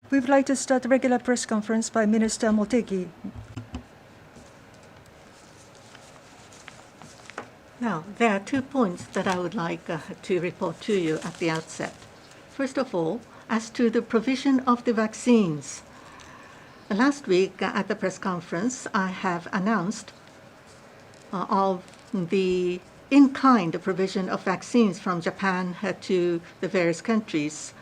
We would like to start the regular press conference by Minister Motegi. Now, there are 2 points that I would like to report to you at the outset. First of all, as to the provision of the vaccines. Last week at the press conference, I have announced of the in-kind provision of vaccines from Japan to the various countries.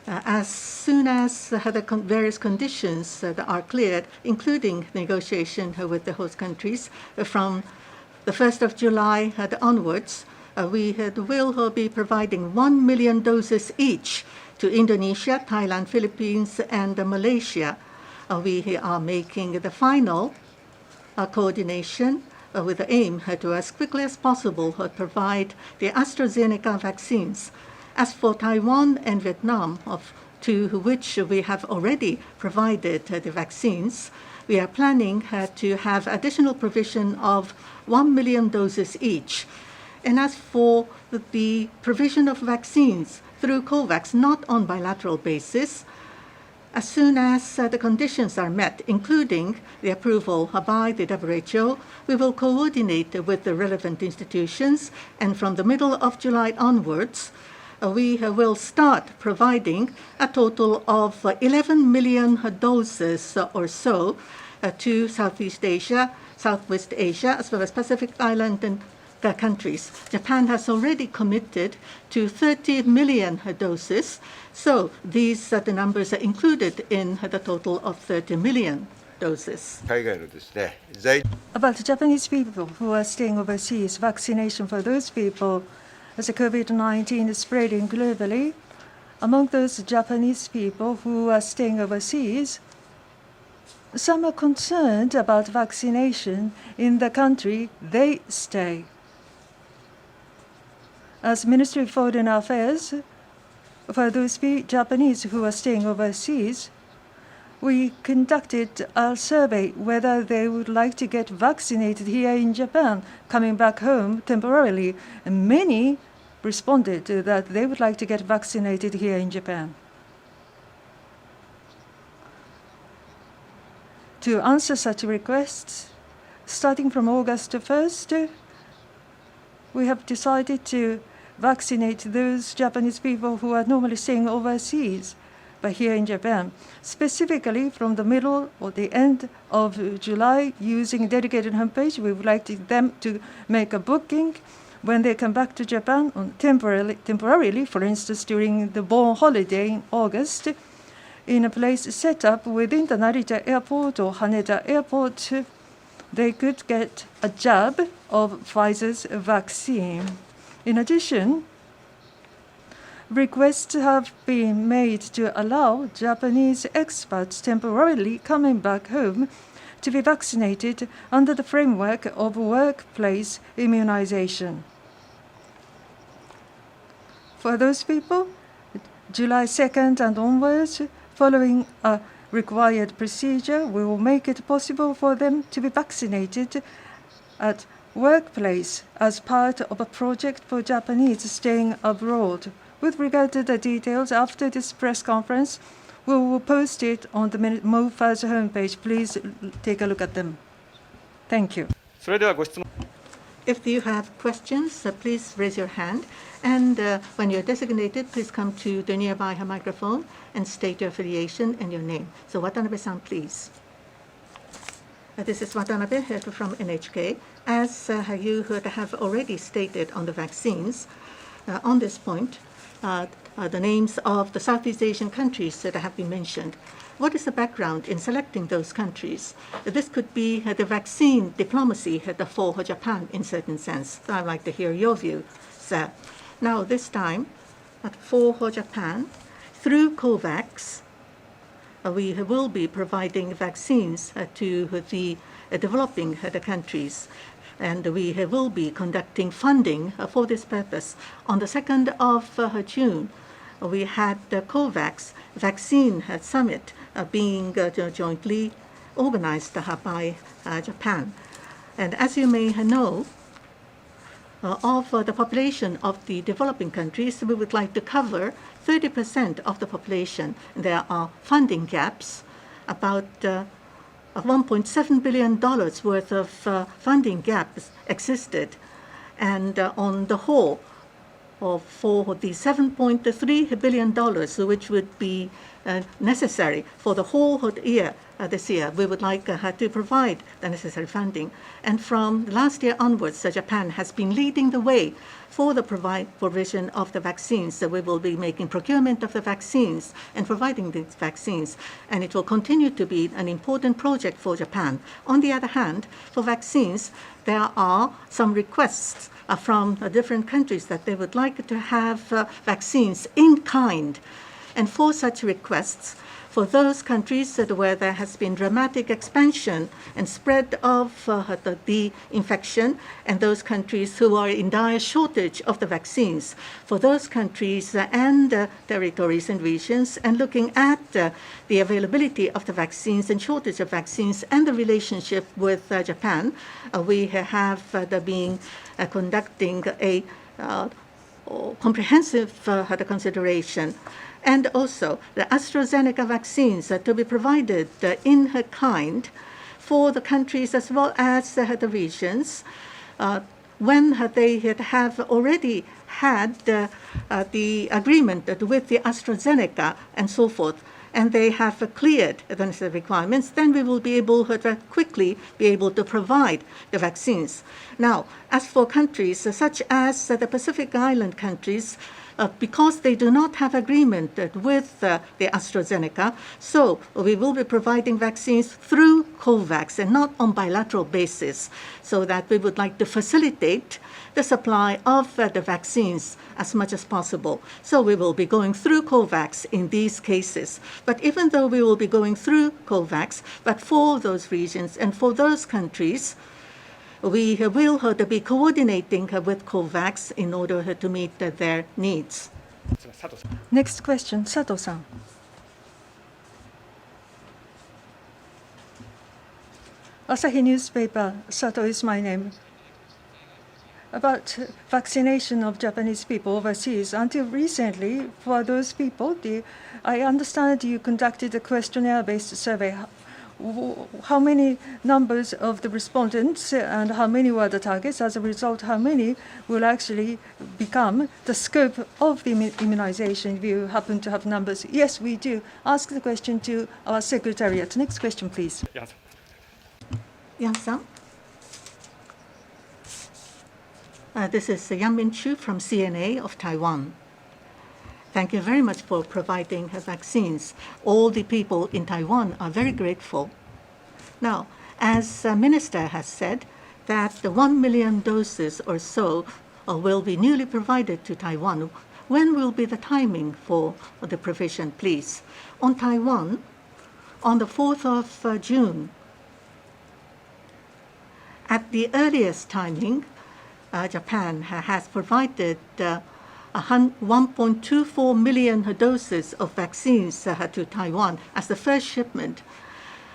As soon as the various conditions are cleared, including negotiation with the host countries, from the 1st of July onwards, we will be providing 1 million doses each to Indonesia, Thailand, Philippines, and Malaysia. We are making the final coordination with the aim to, as quickly as possible, provide the AstraZeneca vaccines. As for Taiwan and Vietnam, to which we have already provided the vaccines, we are planning to have additional provision of 1 million doses each. And as for the provision of vaccines through COVAX, not on bilateral basis, as soon as the conditions are met, including the approval by the WHO, we will coordinate with the relevant institutions, and from the middle of July onwards, we will start providing a total of 11 million doses or so to Southeast Asia, Southwest Asia, as well as Pacific Island and countries. Japan has already committed to 30 million doses, so these are the numbers are included in the total of 30 million doses. About the Japanese people who are staying overseas, vaccination for those people as the COVID-19 is spreading globally. Among those Japanese people who are staying overseas, some are concerned about vaccination in the country they stay. As Ministry of Foreign Affairs, for those Japanese who are staying overseas, we conducted a survey whether they would like to get vaccinated here in Japan, coming back home temporarily. And many responded that they would like to get vaccinated here in Japan. To answer such requests, starting from August 1st, we have decided to vaccinate those Japanese people who are normally staying overseas, but here in Japan, specifically from the middle or the end of July, using dedicated homepage. We would like them to make a booking when they come back to Japan temporarily, for instance, during the Bon holiday in August, in a place set up within the Narita Airport or Haneda Airport. They could get a jab of Pfizer's vaccine. In addition, requests have been made to allow Japanese expats temporarily coming back home to be vaccinated under the framework of workplace immunization. For those people, July 2nd and onwards, following a required procedure, we will make it possible for them to be vaccinated at workplace as part of a project for Japanese staying abroad. With regard to the details, after this press conference, we will post it on the MOFA's homepage. Please take a look at them. Thank you. If you have questions, please raise your hand. And when you're designated, please come to the nearby microphone and state your affiliation and your name. So Watanabe-san, please. This is Watanabe from NHK. As you have already stated on the vaccines, on this point, the names of the Southeast Asian countries that have been mentioned. What is the background in selecting those countries? This could be the vaccine diplomacy for Japan in certain sense. So I'd like to hear your view, sir. Now, this time, for Japan, through COVAX, we will be providing vaccines to the developing countries. And we will be conducting funding for this purpose. On the 2nd of June, we had the COVAX vaccine summit being jointly organized by Japan. And as you may know, of the population of the developing countries, we would like to cover 30% of the population. There are funding gaps, about $1.7 billion worth of funding gaps existed. And on the whole, for the $7.3 billion, which would be necessary for the whole year this year, we would like to provide the necessary funding. And from last year onwards, Japan has been leading the way for the provision of the vaccines. So we will be making procurement of the vaccines and providing these vaccines, and it will continue to be an important project for Japan. On the other hand, for vaccines, there are some requests from different countries that they would like to have vaccines in kind. And for such requests, for those countries where there has been dramatic expansion and spread of the infection, and those countries who are in dire shortage of the vaccines, for those countries and territories and regions, and looking at the availability of the vaccines and shortage of vaccines and the relationship with Japan, we have been conducting a comprehensive consideration. And also the AstraZeneca vaccines to be provided in kind for the countries as well as the regions when they have already had the agreement with the AstraZeneca and so forth, and they have cleared the necessary requirements, then we will be able to quickly be able to provide the vaccines. Now, as for countries such as the Pacific Island countries, because they do not have agreement with the AstraZeneca, so we will be providing vaccines through COVAX and not on bilateral basis, so that we would like to facilitate the supply of the vaccines as much as possible. So we will be going through COVAX in these cases. But even though we will be going through COVAX, but for those regions and for those countries, we will be coordinating with COVAX in order to meet their needs. Next question, Sato-san. Asahi Newspaper, Sato is my name. About vaccination of Japanese people overseas, until recently, for those people, I understand you conducted a questionnaire-based survey. How many numbers of the respondents and how many were the targets? As a result, how many will actually become the scope of the immunization if you happen to have numbers? Yes, we do. Ask the question to our secretariat. Next question, please. Yan-san. This is Yang Min-chu from CNA of Taiwan. Thank you very much for providing vaccines. All the people in Taiwan are very grateful. Now, as the Minister has said, that the 1 million doses or so will be newly provided to Taiwan. When will be the timing for the provision, please? On Taiwan, on the 4th of June, at the earliest timing, Japan has provided 1.24 million doses of vaccines to Taiwan as the first shipment.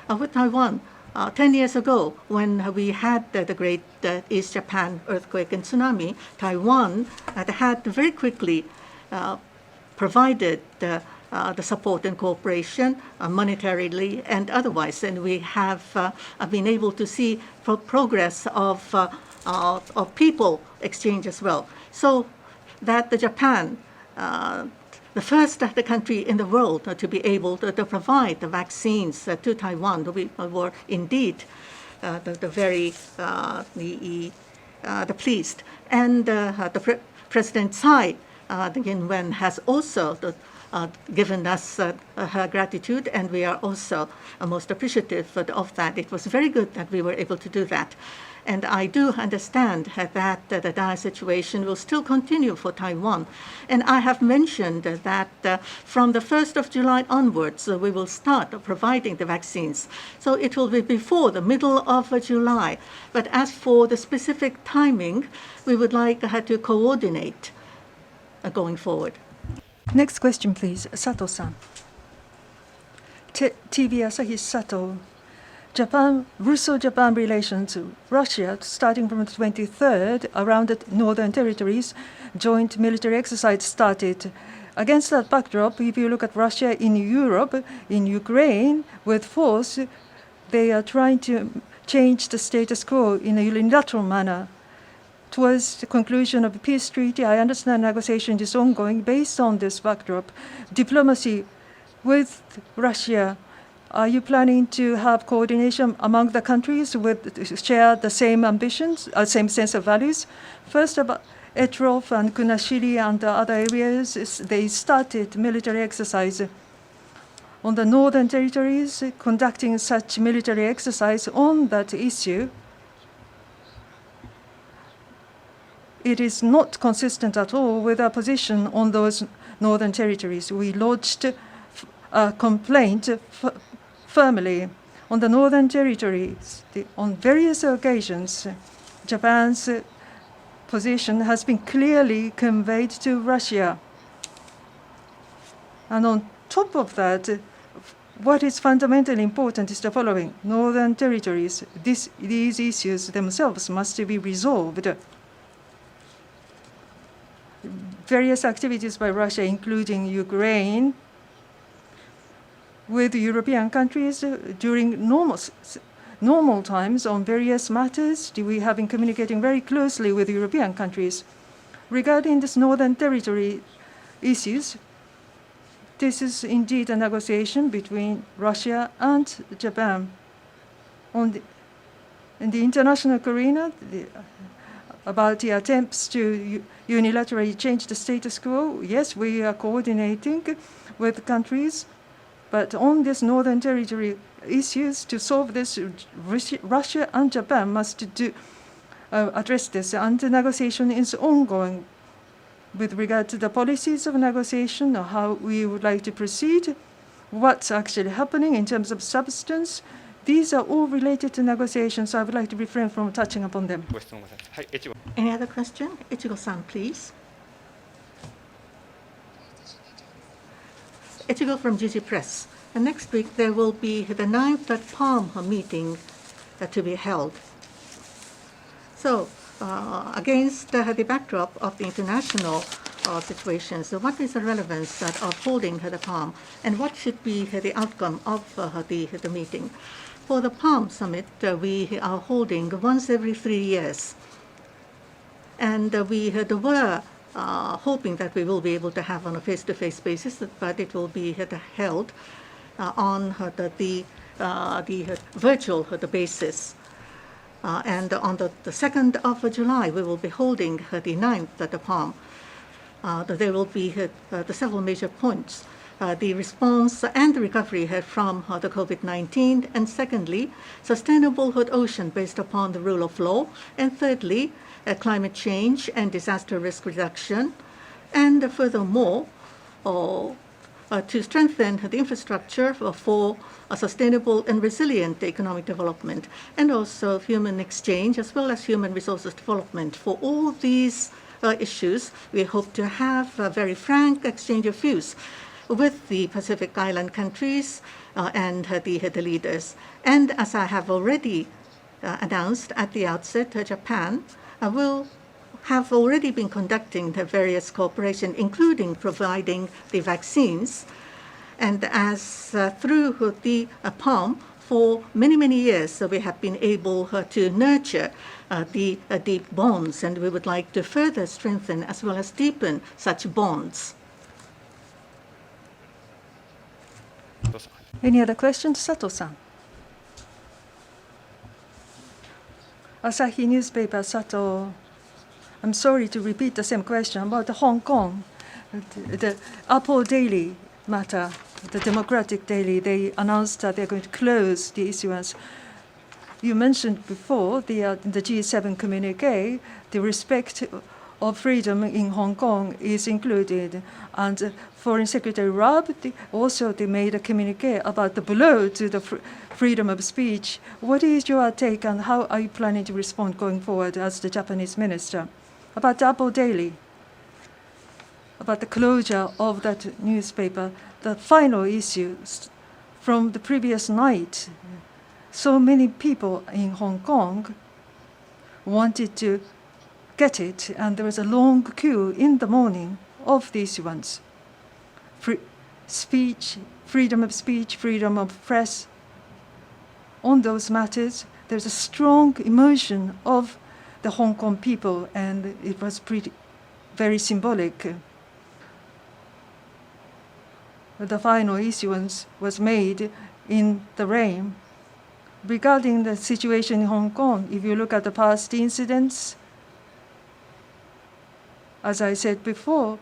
With Taiwan, 10 years ago, when we had the great East Japan earthquake and tsunami, Taiwan had very quickly provided the support and cooperation monetarily and otherwise, and we have been able to see progress of people exchange as well. So that the Japan, the first country in the world to be able to provide the vaccines to Taiwan, we were indeed very pleased. And the President Tsai Ing-wen has also given us her gratitude, and we are also most appreciative of that. It was very good that we were able to do that. And I do understand that the dire situation will still continue for Taiwan. And I have mentioned that from the 1st of July onwards, we will start providing the vaccines. So it will be before the middle of July. But as for the specific timing, we would like to coordinate going forward. Next question, please. Sato-san. TV Asahi Sato. Russo-Japan relations, Russia, starting from the 23rd, around the northern territories, joint military exercise started. Against that backdrop, if you look at Russia in Europe, in Ukraine, with force, they are trying to change the status quo in a unilateral manner. Towards the conclusion of the peace treaty, I understand negotiation is ongoing. Based on this backdrop, diplomacy with Russia, are you planning to have coordination among the countries with share the same ambitions, same sense of values? First, about Etrov and Kunashiri and the other areas, they started military exercise. On the northern territories, conducting such military exercise on that issue, it is not consistent at all with our position on those northern territories. We lodged a complaint firmly on the northern territories. On various occasions, Japan's position has been clearly conveyed to Russia. And on top of that, what is fundamentally important is the following. Northern territories, these issues themselves must be resolved. Various activities by Russia, including Ukraine, with European countries during normal times on various matters, we have been communicating very closely with European countries. Regarding this northern territory issues, this is indeed a negotiation between Russia and Japan. In the international arena, about the attempts to unilaterally change the status quo, yes, we are coordinating with countries, but on this northern territory issues, to solve this, Russia and Japan must address this, and the negotiation is ongoing. With regard to the policies of negotiation, or how we would like to proceed, what's actually happening in terms of substance, these are all related to negotiations, so I would like to refrain from touching upon them. Any other question? Ichigo-san, please. Ichigo from Jiji Press. And next week there will be the 9th Palm meeting to be held. So, against the backdrop of the international situations, what is the relevance of holding the Palm, and what should be the outcome of the meeting? For the Palm Summit, we are holding once every 3 years. And we were hoping that we will be able to have on a face-to-face basis, but it will be held on the virtual basis. And on the 2nd of July, we will be holding the 9th at the Palm. There will be the several major points. The response and the recovery from the COVID-19, and secondly, sustainable ocean based upon the rule of law, and thirdly, climate change and disaster risk reduction, and furthermore, to strengthen the infrastructure for a sustainable and resilient economic development, and also human exchange as well as human resources development. For all these issues, we hope to have a very frank exchange of views with the Pacific Island countries and the leaders. And as I have already announced at the outset, Japan will have already been conducting the various cooperation, including providing the vaccines. And as through the Palm, for many, many years, we have been able to nurture the deep bonds, and we would like to further strengthen as well as deepen such bonds. Any other questions? Sato-san. Asahi newspaper, Sato. I'm sorry to repeat the same question about Hong Kong. The Apple Daily matter, the Democratic Daily, they announced that they're going to close the issuance. You mentioned before the G7 communique, the respect of freedom in Hong Kong is included. And Foreign Secretary Raab also they made a communique about the blow to the freedom of speech. What is your take, and how are you planning to respond going forward as the Japanese minister? About Apple Daily, about the closure of that newspaper, the final issue from the previous night, so many people in Hong Kong wanted to get it, and there was a long queue in the morning of the issuance. Freedom of speech, freedom of press. On those matters, there's a strong emotion of the Hong Kong people, and it was very symbolic. The final issuance was made in the rain. Regarding the situation in Hong Kong, if you look at the past incidents, as I said before,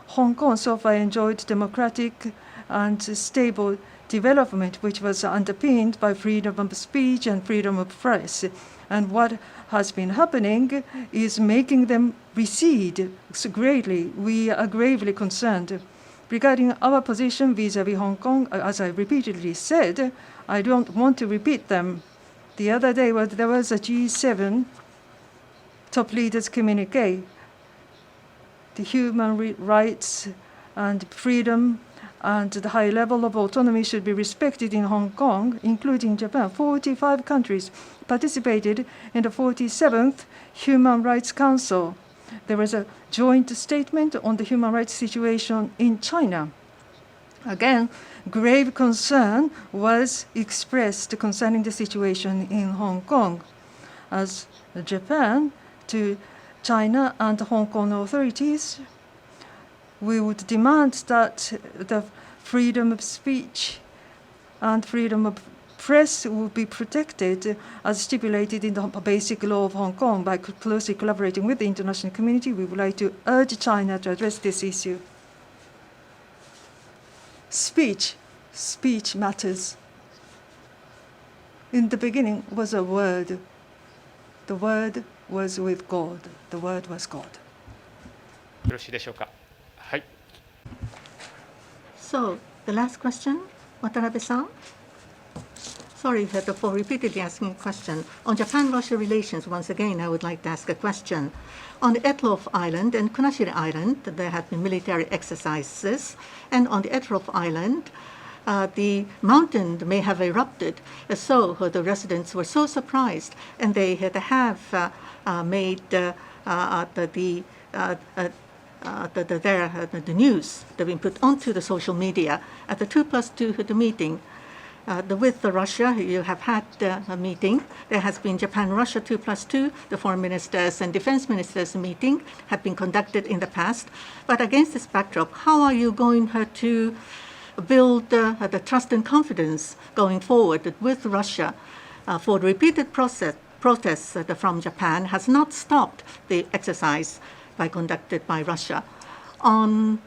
Hong Kong so far enjoyed democratic and stable development, which was underpinned by freedom of speech and freedom of press. And what has been happening is making them recede so greatly. We are gravely concerned. Regarding our position vis-à-vis Hong Kong, as I repeatedly said, I don't want to repeat them. The other day, there was a G7 top leaders communique. The human rights and freedom and the high level of autonomy should be respected in Hong Kong, including Japan. 45 countries participated in the 47th Human Rights Council. There was a joint statement on the human rights situation in China. Again, grave concern was expressed concerning the situation in Hong Kong. As Japan to China and Hong Kong authorities, we would demand that the freedom of speech and freedom of press will be protected as stipulated in the basic law of Hong Kong. By closely collaborating with the international community, we would like to urge China to address this issue. Speech matters. In the beginning was a word. The word was with God. The word was God. よろしいでしょうか。はい。 So, the last question, Watanabe-san. Sorry for repeatedly asking a question. On Japan-Russia relations, once again, I would like to ask a question. On the Etlov Island and Kunashiri Island, there have been military exercises, and on the Etlov Island, the mountain may have erupted. So the residents were so surprised, and they had to have made the news that been put onto the social media at the 2+2 meeting. With Russia, you have had a meeting. There has been Japan-Russia 2+2. The foreign ministers and defense ministers meeting have been conducted in the past. But against this backdrop, how are you going to build the trust and confidence going forward with Russia? For the repeated protests from Japan has not stopped the exercise conducted by Russia. On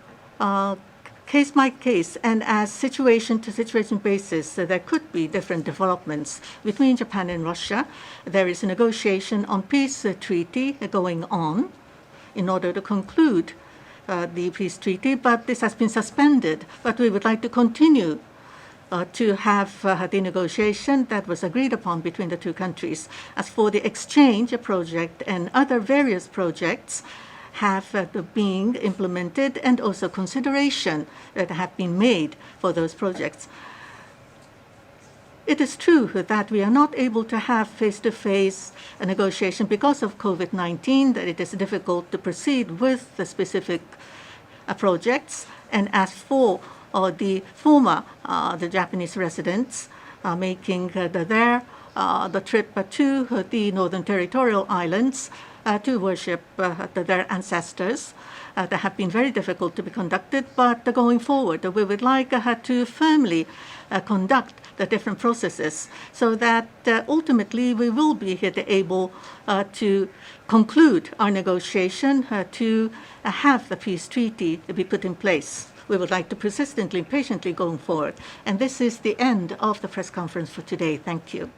case by case and as situation to situation basis, there could be different developments between Japan and Russia. There is a negotiation on peace treaty going on in order to conclude the peace treaty, but this has been suspended. But we would like to continue to have the negotiation that was agreed upon between the two countries. As for the exchange project and other various projects, have been implemented, and also consideration that have been made for those projects. It is true that we are not able to have face-to-face negotiation because of COVID-19, that it is difficult to proceed with the specific projects. And as for the former the Japanese residents making the trip to the Northern Territorial Islands, to worship their ancestors. That have been very difficult to be conducted, but going forward, we would like to firmly conduct the different processes so that ultimately we will be able to conclude our negotiation to have the peace treaty to be put in place. We would like to persistently, patiently going forward. And this is the end of the press conference for today. Thank you.